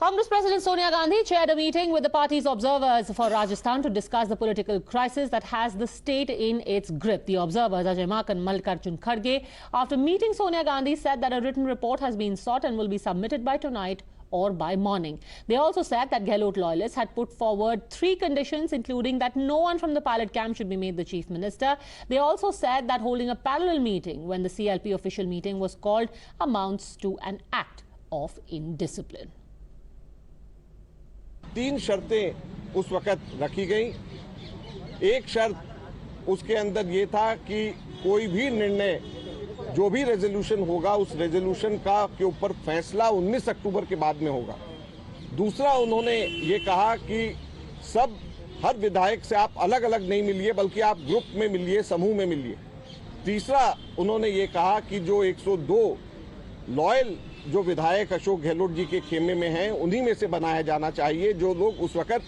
Congress President Sonia Gandhi chaired a meeting with the party's observers for Rajasthan to discuss the political crisis that has the state in its grip. The observers, Ajay Makan, Mallikarjun Kharge, after meeting Sonia Gandhi, said that a written report has been sought and will be submitted by tonight or by morning. They also said that Gehlot loyalists had put forward 3 conditions, including that no one from the pilot camp should be made the chief minister. They also said that holding a parallel meeting when the CLP official meeting was called amounts to an act of indiscipline. 3 शर्तें उस वक्त रखी गई। एक शर्त उसके अंदर ये था कि कोई भी निर्णय, जो भी रेजोल्यूशन होगा, उस रेजोल्यूशन का के ऊपर फैसला 19 अक्टूबर के बाद में होगा। दूसरा, उन्होंने ये कहा कि हर विधायक से आप अलग अलग नहीं मिलिए, बल्कि आप ग्रुप में मिलिए, समूह में मिलिए। तीसरा, उन्होंने ये कहा कि जो 102 लॉयल जो विधायक अशोक गहलोत जी के खेमे में हैं, उन्हीं में से बनाया जाना चाहिए, जो लोग उस वक्त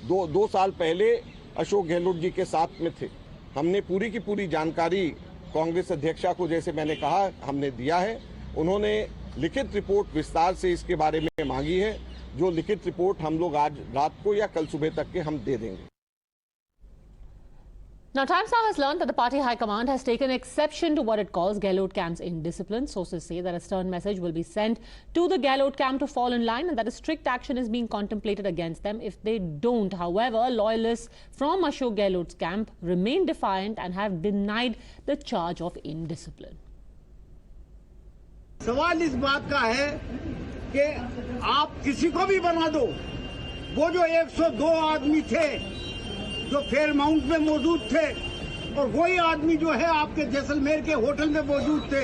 दो साल पहले अशोक गहलोत जी के साथ में थे। हमने पूरी की पूरी जानकारी कांग्रेस अध्यक्षा को, जैसे मैंने कहा, हमने दिया है। उन्होंने लिखित रिपोर्ट विस्तार से इसके बारे में मांगी है, जो लिखित रिपोर्ट हम लोग आज रात को या कल सुबह तक के हम दे देंगे। Now, Times Now has learned that the party high command has taken exception to what it calls Gehlot camp's indiscipline. Sources say that a stern message will be sent to the Gehlot camp to fall in line and that a strict action is being contemplated against them if they don't. However, loyalists from Ashok Gehlot's camp remain defiant and have denied the charge of indiscipline. सवाल इस बात का है कि आप किसी को भी बना दो, वो जो 102 आदमी थे जो फेयरमाउंट में मौजूद थे और वही आदमी जो है आपके जैसलमेर के होटल में मौजूद थे,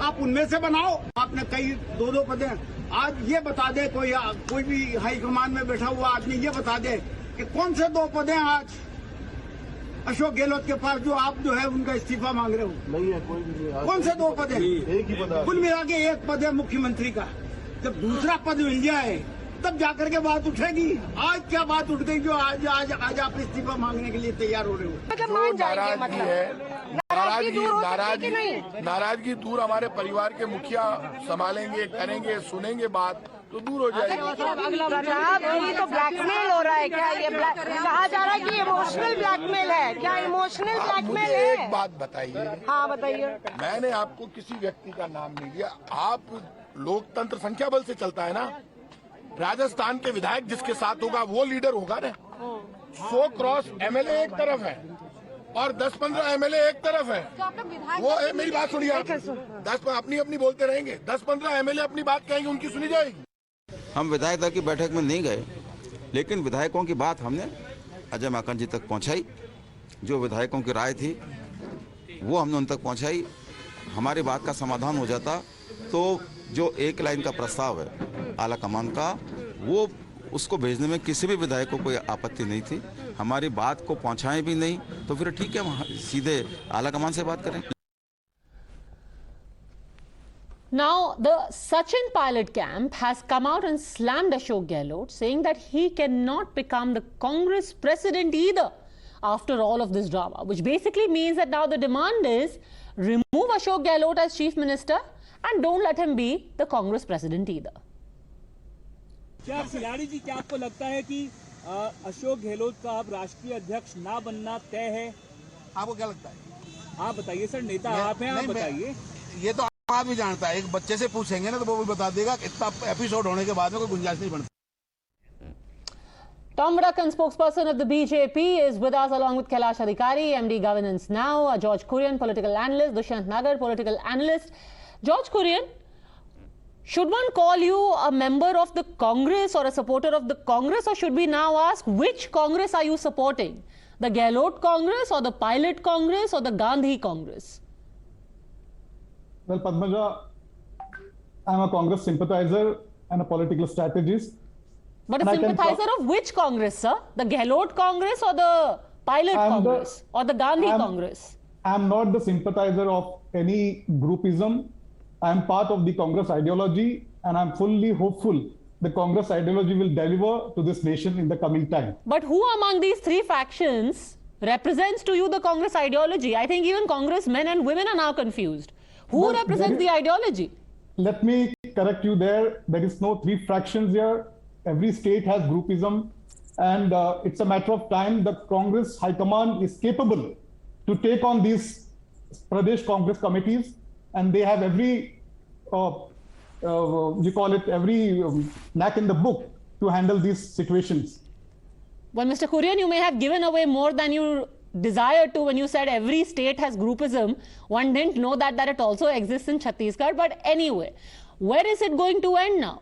आप उनमें से बनाओ। आपने कई 2-2 पदे, आज ये बता दे कोई भी हाईकमान में बैठा हुआ आदमी ये बता दे कि कौन से 2 पदे आज अशोक गहलोत के पास जो आप जो है उनका इस्तीफा मांग रहे हो। नहीं है, कोई भी नहीं। कौन से 2 पद है? एक ही पद है। कुल मिला के 1 पद है मुख्यमंत्री का। जब दूसरा पद मिल जाए तब जाकर के बात उठेगी। आज क्या बात उठ गई जो आज आप इस्तीफा मांगने के लिए तैयार हो रहे हो? नाराजगी दूर, हमारे परिवार के मुखिया संभालेंगे, करेंगे, सुनेंगे बात तो दूर हो जाएगी। ये तो ब्लैकमेल हो रहा है क्या? ये कहा जा रहा है कि इमोशनल ब्लैकमेल है क्या? इमोशनल ब्लैकमेल है? एक बात बताइए। हाँ बताइए। मैंने आपको किसी व्यक्ति का नाम नहीं दिया। आप लोकतंत्र संख्या बल से चलता है ना। राजस्थान के विधायक जिसके साथ होगा वो लीडर होगा ना। 100 क्रॉस MLA एक तरफ है और 10-15 MLA एक तरफ है। वो मेरी बात सुनिए, 10 अपनी बोलते रहेंगे, 10-15 MLA अपनी बात कहेंगे, उनकी सुनी जाएगी। हम विधायक दल की बैठक में नहीं गए, लेकिन विधायकों की बात हमने अजय माकन जी तक पहुंचाई। जो विधायकों की राय थी वो हमने उन तक पहुंचाई। हमारी बात का समाधान हो जाता तो जो 1 लाइन का प्रस्ताव है आला कमान का, वो उसको भेजने में किसी भी विधायक को कोई आपत्ति नहीं थी। हमारी बात को पहुंचाएं भी नहीं तो फिर ठीक है, सीधे आला कमान से बात करें। Now, the Sachin pilot camp has come out and slammed Ashok Gehlot, saying that he cannot become the Congress president either after all of this drama, which basically means that now the demand is remove Ashok Gehlot as chief minister and don't let him be the Congress president either. क्या खिलाड़ी जी, क्या आपको लगता है कि अशोक गहलोत का अब राष्ट्रीय अध्यक्ष ना बनना तय है? आपको क्या लगता है? आप बताइए सर, नेता आप हैं, आप बताइए। ये तो आदमी जानता है, एक बच्चे से पूछेंगे ना तो वो बता देगा। इतना एपिसोड होने के बाद में कोई गुंजाइश नहीं बनती। Tom Vadakkan, spokesperson of the BJP, is with us along with Kailash Adhikari, MD Governance Now, George Kurian, political analyst, Dushyant Nagar, political analyst. George Kurian, should one call you a member of the Congress or a supporter of the Congress, or should we now ask which Congress are you supporting? The Gehlot Congress or the Pilot Congress or the Gandhi Congress? Well, Padmaja, I'm a Congress sympathizer and a political strategist. But a sympathizer of which Congress, sir? The Gehlot Congress or the Pilot Congress or the Gandhi Congress? I'm not the sympathizer of any groupism. I'm part of the Congress ideology and I'm fully hopeful the Congress ideology will deliver to this nation in the coming time. But who among these 3 factions represents to you the Congress ideology? I think even Congressmen and women are now confused. Who represents the ideology? Let me correct you there. There is no 3 fractions here. every state has groupism, and it's a matter of time. The Congress High Command is capable to take on these Pradesh Congress committees, and they have every, every knack in the book to handle these situations. Well, Mr. Kurian, you may have given away more than you desired to when you said every state has groupism. One didn't know that it also exists in Chhattisgarh. But anyway, where is it going to end now?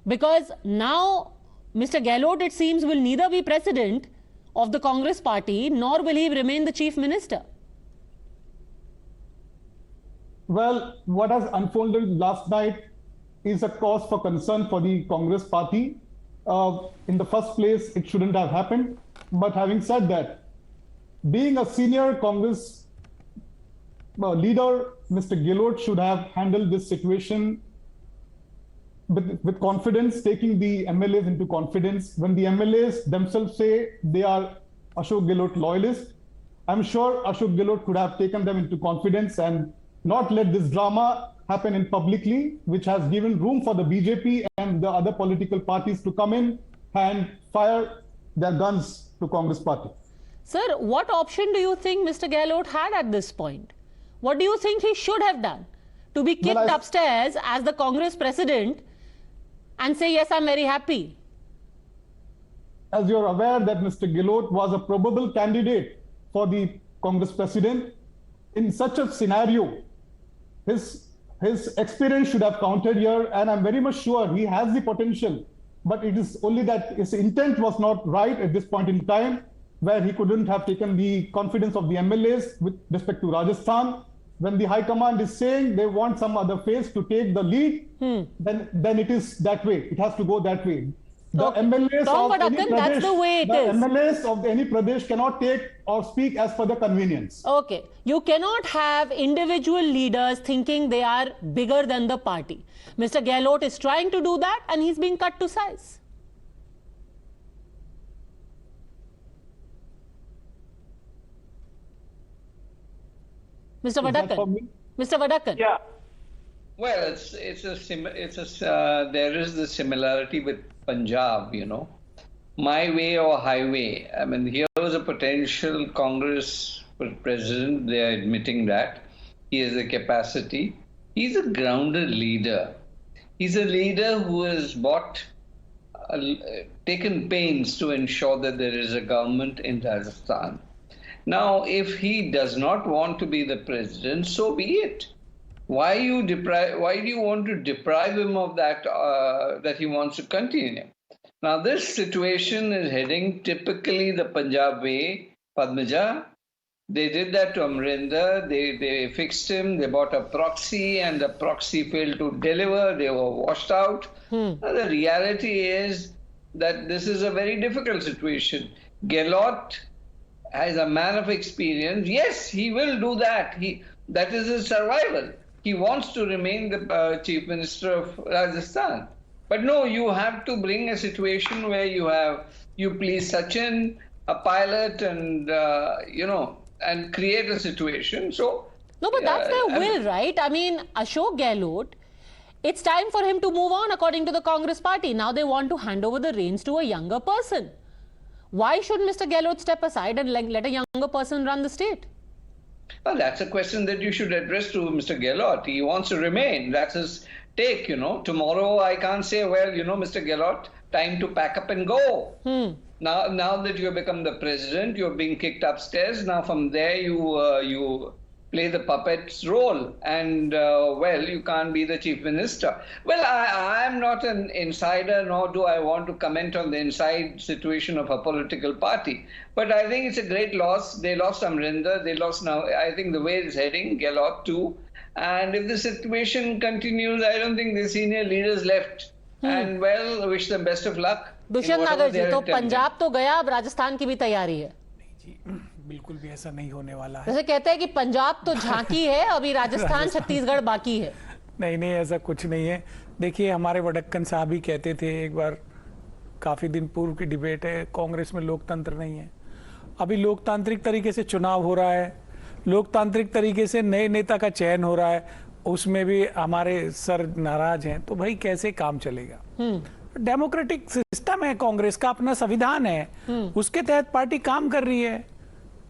Because now Mr. Gehlot, it seems, will neither be president of the Congress party, nor will he remain the chief minister. Well, what has unfolded last night is a cause for concern for the Congress party. In the first place, it shouldn't have happened. But having said that, being a senior Congress leader, Mr. Gehlot should have handled this situation with confidence, taking the MLAs into confidence. When the MLAs themselves say they are Ashok Gehlot loyalists, I'm sure Ashok Gehlot could have taken them into confidence and not let this drama happen in publicly, which has given room for the BJP and the other political parties to come in and fire their guns to Congress party. Sir, what option do you think Mr. Gehlot had at this point? What do you think he should have done? To be kicked upstairs as the Congress president and say, yes, I'm very happy? As you're aware that Mr. Gehlot was a probable candidate for the Congress president, in such a scenario, his experience should have counted here, and I'm very much sure he has the potential, but it is only that his intent was not right at this point in time, where he couldn't have taken the confidence of the MLAs with respect to Rajasthan. When the High Command is saying they want some other face to take the lead, then it is that way. It has to go that way. The MLAs of any Pradesh, that's the way it is. MLAs of any Pradesh cannot take or speak as per their convenience. Okay. You cannot have individual leaders thinking they are bigger than the party. Mr. Gehlot is trying to do that and he's being cut to size. Mr. Vadakan. Mr. Vadakan. Yeah. Well, there is the similarity with Punjab, you know, my way or highway. I mean, here was a potential Congress president. They are admitting that he has the capacity. He's a grounded leader. He's a leader who has taken pains to ensure that there is a government in Rajasthan. Now, if he does not want to be the president, so be it. Why do you want to deprive him of that, that he wants to continue? Now, this situation is heading typically the Punjab way. Padmaja, they did that to Amrinder. They fixed him. They bought a proxy, and the proxy failed to deliver. They were washed out. Now, the reality is that this is a very difficult situation. Gehlot, as a man of experience, yes, he will do that. That is his survival. He wants to remain the chief minister of Rajasthan. But no, you have to bring a situation where you please Sachin, a pilot, and, and create a situation. So, no, but that's their will, right? I mean, Ashok Gehlot, it's time for him to move on according to the Congress party. Now they want to hand over the reins to a younger person. Why should Mr. Gehlot step aside and let a younger person run the state? Well, that's a question that you should address to Mr. Gehlot. He wants to remain. That's his take, you know. Tomorrow I can't say, well, you know, Mr. Gehlot, time to pack up and go. Now that you have become the president, you're being kicked upstairs. Now from there you play the puppet's role, and you can't be the chief minister. Well, I'm not an insider, nor do I want to comment on the inside situation of a political party. But I think it's a great loss. They lost Amrinder. They lost now. I think the way it's heading, Gehlot too. And if the situation continues, I don't think the senior leaders left. And well, wish them best of luck. Dushyant नागर जी, तो पंजाब तो गया, अब राजस्थान की भी तैयारी है? बिल्कुल भी ऐसा नहीं होने वाला है। जैसे कहते हैं कि पंजाब तो झांकी है, अभी राजस्थान छत्तीसगढ़ बाकी है। नहीं, ऐसा कुछ नहीं है। देखिए, हमारे वडक्कन साहब ही कहते थे एक बार, काफी दिन पूर्व की डिबेट है, कांग्रेस में लोकतंत्र नहीं है। अभी लोकतांत्रिक तरीके से चुनाव हो रहा है, लोकतांत्रिक तरीके से नए नेता का चयन हो रहा है, उसमें भी हमारे सर नाराज हैं, तो भाई कैसे काम चलेगा? डेमोक्रेटिक सिस्टम है, कांग्रेस का अपना संविधान है, उसके तहत पार्टी काम कर रही है।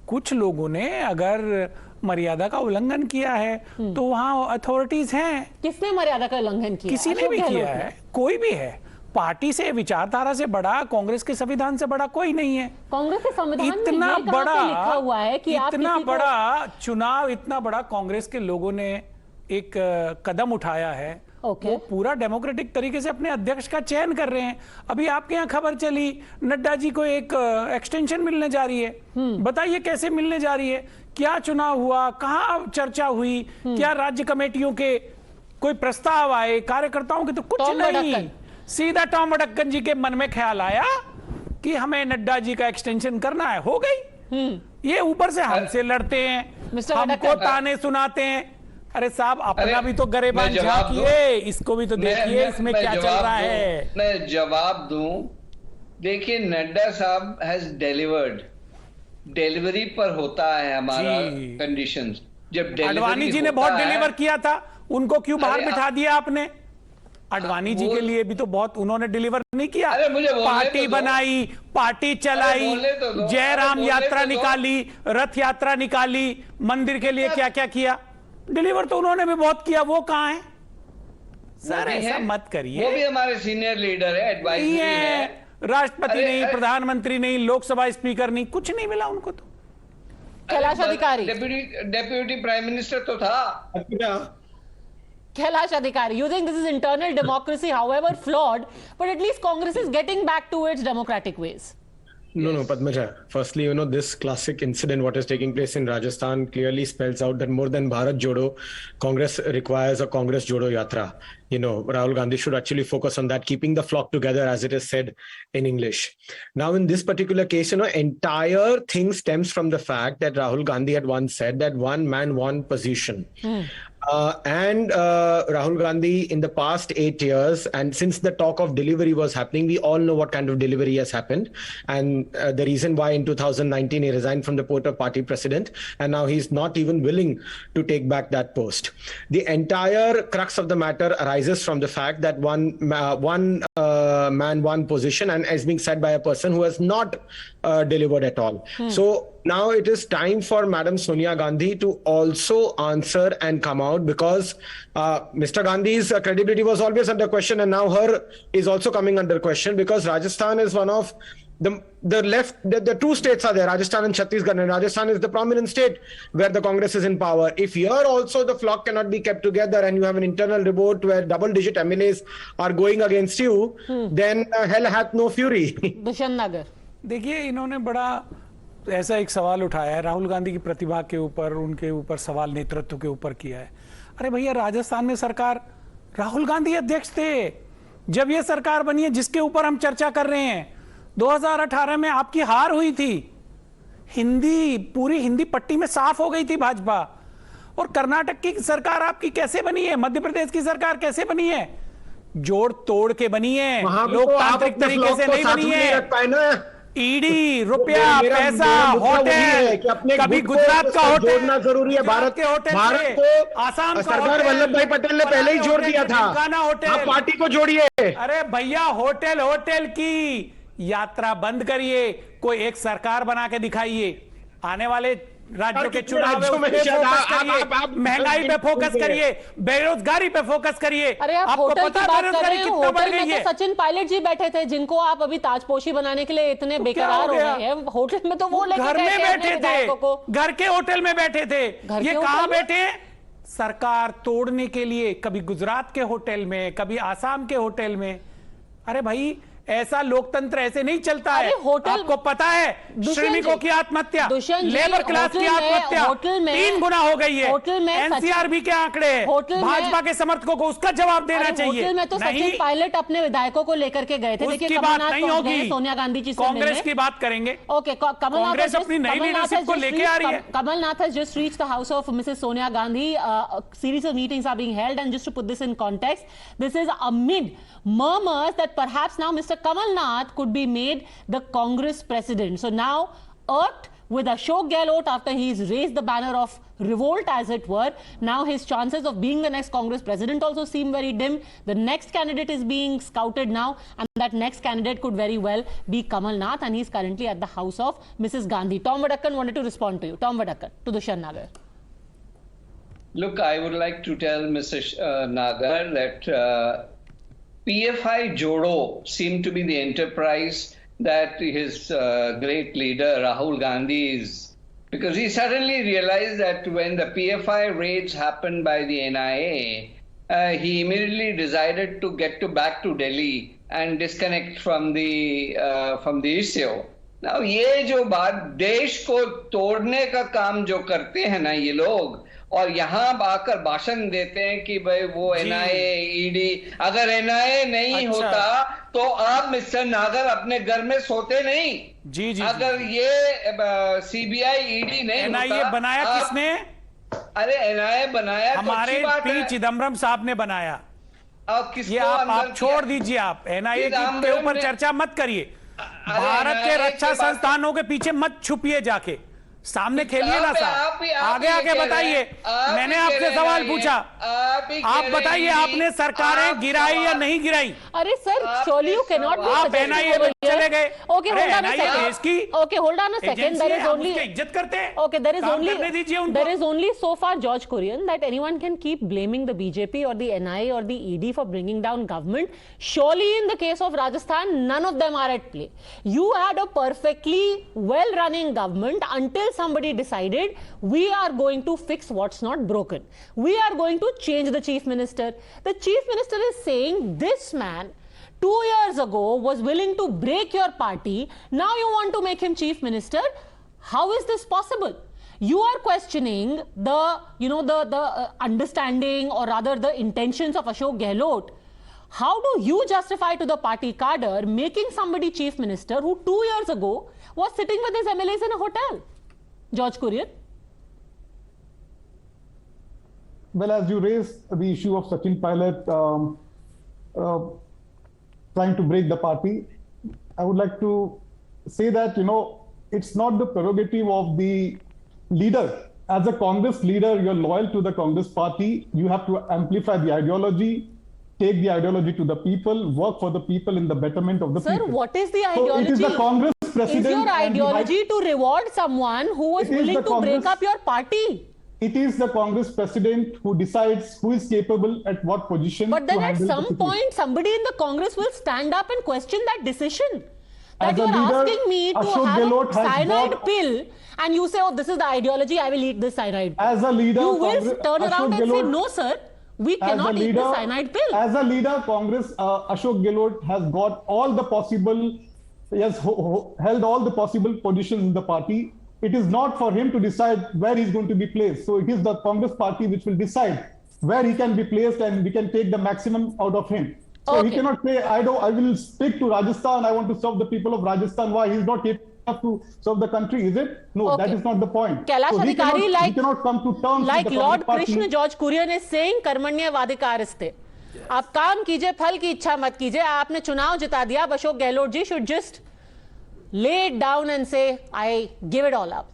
कुछ लोगों ने अगर मर्यादा का उल्लंघन किया है तो वहां अथॉरिटीज हैं। किसने मर्यादा का उल्लंघन किया? किसी ने भी किया है, कोई भी है। पार्टी से, विचारधारा से बड़ा, कांग्रेस के संविधान से बड़ा कोई नहीं है। कांग्रेस के संविधान इतना में ये बड़ा लिखा हुआ है कि इतना बड़ा चुनाव, इतना बड़ा कांग्रेस के लोगों ने एक कदम उठाया है। वो पूरा डेमोक्रेटिक तरीके से अपने अध्यक्ष का चयन कर रहे हैं। अभी आपके यहाँ खबर चली, नड्डा जी को एक एक्सटेंशन मिलने जा रही है। बताइए कैसे मिलने जा रही है, क्या चुनाव हुआ, कहाँ चर्चा हुई, क्या राज्य कमेटियों के कोई प्रस्ताव आए, कार्यकर्ताओं के तो कुछ नहीं। सीधा टॉम वडक्कन जी के मन में ख्याल आया कि हमें नड्डा जी का एक्सटेंशन करना है, हो गई। ये ऊपर से हमसे लड़ते हैं, हमको ताने सुनाते हैं। अरे साहब, अपना भी तो गरेबान झांकिए, इसको भी तो देखिए इसमें क्या चल रहा है। मैं जवाब दूं, देखिए नड्डा साहब हैज डिलीवर्ड, डिलीवरी पर होता है हमारा कंडीशंस। जब अडवाणी जी ने बहुत डिलीवर किया था, उनको क्यों बाहर बिठा दिया आपने? अडवाणी जी के लिए भी तो बहुत उन्होंने डिलीवर नहीं किया। पार्टी बनाई, पार्टी चलाई, जयराम यात्रा निकाली, रथ यात्रा निकाली, मंदिर के लिए क्या क्या किया। डिलीवर तो उन्होंने भी बहुत किया, वो कहां है सर? ऐसा मत करिए। वो भी हमारे सीनियर लीडर है, एडवाइजरी है। राष्ट्रपति नहीं, प्रधानमंत्री नहीं, लोकसभा स्पीकर नहीं, कुछ नहीं मिला उनको तो। कैलाश अधिकारी डेप्यूटी प्राइम मिनिस्टर तो था। Kailash Adhikari, you think this is internal democracy, however flawed, but at least Congress is getting back to its democratic ways? No, Padmaja. Firstly, this classic incident, what is taking place in Rajasthan, clearly spells out that more than Bharat Jodo, Congress requires a Congress Jodo Yatra. Rahul Gandhi should actually focus on that, keeping the flock together, as it is said in English. Now, in this particular case, entire thing stems from the fact that Rahul Gandhi had once said that one man, one position. And Rahul Gandhi in the past 8 years, and since the talk of delivery was happening, we all know what kind of delivery has happened. And the reason why in 2019 he resigned from the post of party president, and now he's not even willing to take back that post. The entire crux of the matter arises from the fact that one man, one position, and as being said by a person who has not delivered at all. So now it is time for Madam Sonia Gandhi to also answer and come out, because Mr. Gandhi's credibility was always under question, and now her is also coming under question, because Rajasthan is one of the left, the two states are there, Rajasthan and Chhattisgarh, and Rajasthan is the prominent state where the Congress is in power. If here also the flock cannot be kept together and you have an internal revolt where double-digit MLAs are going against you, then hell hath no fury. Dushyant नगर, देखिए इन्होंने बड़ा ऐसा एक सवाल उठाया है, राहुल गांधी की प्रतिभा के ऊपर, उनके ऊपर सवाल नेतृत्व के ऊपर किया है। अरे भैया, राजस्थान में सरकार राहुल गांधी अध्यक्ष थे जब ये सरकार बनी है जिसके ऊपर हम चर्चा कर रहे हैं। 2018 में आपकी हार हुई थी, पूरी हिंदी पट्टी में साफ हो गई थी भाजपा। और कर्नाटक की सरकार आपकी कैसे बनी है, मध्य प्रदेश की सरकार कैसे बनी है? जोड़ तोड़ के बनी है, लोकतांत्रिक तरीके से नहीं बनी है। ईडी, रुपया, पैसा, होटल, कभी गुजरात का होटल जोड़ना जरूरी है। भारत को आसाम सरदार वल्लभ भाई पटेल ने पहले ही जोड़ दिया था। आप पार्टी को जोड़िए। अरे भैया, होटल की यात्रा बंद करिए, कोई एक सरकार बना के दिखाइए। आने वाले राज्यों के चुनाव में महंगाई पे फोकस करिए, बेरोजगारी पे फोकस करिए। अरे आप होटल की बात कर रहे हैं, होटल में तो सचिन पायलट जी बैठे थे जिनको आप अभी ताजपोशी बनाने के लिए इतने बेकरार हो गए हैं। होटल में तो वो घर में बैठे थे, घर के होटल में बैठे थे। ये कहां बैठे? सरकार तोड़ने के लिए, कभी गुजरात के होटल में, कभी आसाम के होटल में। अरे भाई, ऐसा लोकतंत्र ऐसे नहीं चलता है। आपको पता है, श्रमिकों की आत्महत्या, लेबर क्लास की आत्महत्या 3 गुना हो गई है। एनसीआरबी के आंकड़े, भाजपा के समर्थकों को उसका जवाब देना चाहिए। होटल में तो सचिन पायलट अपने विधायकों को लेकर के गए थे। उसकी बात नहीं होगी, सोनिया गांधी जी से कांग्रेस की बात करेंगे। ओके, कांग्रेस अपनी नई लीडरशिप को लेके आ रही है। Kamalnath has just reached the house of Mrs. Sonia Gandhi. A series of meetings are being held, and just to put this in context, this is amid murmurs that perhaps now Mr. Kamalnath could be made the Congress president. So now, irked with Ashok Gehlot after he's raised the banner of revolt, as it were. Now his chances of being the next Congress president also seem very dim. The next candidate is being scouted now, and that next candidate could very well be Kamal Nath, and he's currently at the house of Mrs. Gandhi. Tom Vadakkan wanted to respond to you. Tom Vadakkan, to Dushyant Nagar. Look, I would like to tell Mr. Nagar that PFI Jodo seemed to be the enterprise that his great leader Rahul Gandhi is, because he suddenly realized that when the PFI raids happened by the NIA, he immediately decided to get back to Delhi and disconnect from the issue. Now, ये जो बात देश को तोड़ने का काम जो करते हैं ना ये लोग, और यहाँ आकर भाषण देते हैं कि भाई वो NIA, ED, अगर NIA नहीं होता तो आप मिस्टर नागर अपने घर में सोते नहीं। जी जी अगर ये CBI, ED नहीं होता, NIA बनाया किसने? अरे NIA बनाया हमारे पी चिदम्बरम साहब ने बनाया। ये आप छोड़ दीजिए, आप NIA के ऊपर चर्चा मत करिए। भारत के रक्षा संस्थानों के पीछे मत छुपिए, जाके सामने खेलिए ना साहब। आगे आगे बताइए, मैंने आपसे सवाल पूछा, आप बताइए आपने सरकारें गिराई या नहीं गिराई? अरे sir, surely you cannot be आप NIA में चले गए। Okay, hold on a second. Okay, hold on a second. There is only इज्जत करते हैं। Okay, there is only so far, George Kurian, that anyone can keep blaming the BJP or the NIA or the ED for bringing down government. Surely in the case of Rajasthan, none of them are at play. You had a perfectly well-running government until somebody decided we are going to fix what's not broken. We are going to change the chief minister. The chief minister is saying this man 2 years ago was willing to break your party. Now you want to make him chief minister. How is this possible? You are questioning the understanding, or rather the intentions of Ashok Gehlot. How do you justify to the party cadre making somebody chief minister who 2 years ago was sitting with his MLAs in a hotel? George Kurian? Well, as you raised the issue of Sachin Pilot trying to break the party, I would like to say that, it's not the prerogative of the leader. As a Congress leader, you're loyal to the Congress party. You have to amplify the ideology, take the ideology to the people, work for the people in the betterment of the people. Sir, what is the ideology? So it is the Congress president. Is your ideology to reward someone who was willing to break up your party? It is the Congress president who decides who is capable at what position. But then at some point, somebody in the Congress will stand up and question that decision. That you're asking me to have a cyanide pill, and you say, oh, this is the ideology, I will eat this cyanide pill. As a leader, you will turn around and say, no, sir, we cannot eat the cyanide pill. As a leader, Congress, Ashok Gehlot has got all the possible, he has held all the possible positions in the party. It is not for him to decide where he's going to be placed. So it is the Congress party which will decide where he can be placed, and we can take the maximum out of him. So he cannot say, I will stick to Rajasthan, I want to serve the people of Rajasthan. Why? He's not capable enough to serve the country, is it? No, that is not the point. Kailash so he cannot come to terms like with the Lord party. Krishna, George Kurian is saying, कर्मण्य वादिकारस्ते. आप काम कीजिए, फल की इच्छा मत कीजिए. आपने चुनाव जिता दिया. Ashok Gehlot ji should just lay it down and say, I give it all up.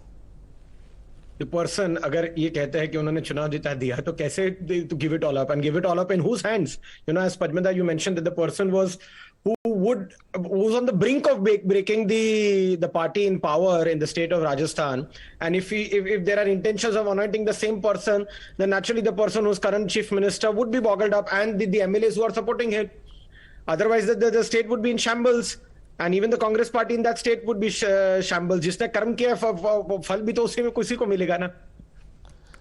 The person, अगर ये कहता है कि उन्होंने चुनाव जिता दिया, तो कैसे to give it all up, and give it all up in whose hands? As Padmada, you mentioned that the person was who was on the brink of breaking the party in power in the state of Rajasthan, and if there are intentions of anointing the same person, then naturally the person who's current chief minister would be boggled up, and the MLAs who are supporting him. Otherwise, the state would be in shambles. And even the Congress party in that state would be shambles. जिसने कर्म किया फल भी तो उसी में किसी को मिलेगा ना.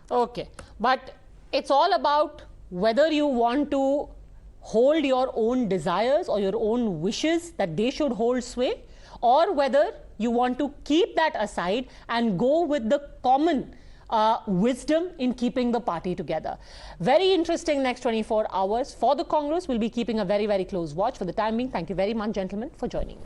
Okay, but it's all about whether you want to hold your own desires or your own wishes that they should hold sway, or whether you want to keep that aside and go with the common wisdom in keeping the party together. Very interesting next 24 hours for the Congress. We'll be keeping a very, very close watch. For the time being, thank you very much, gentlemen, for joining me.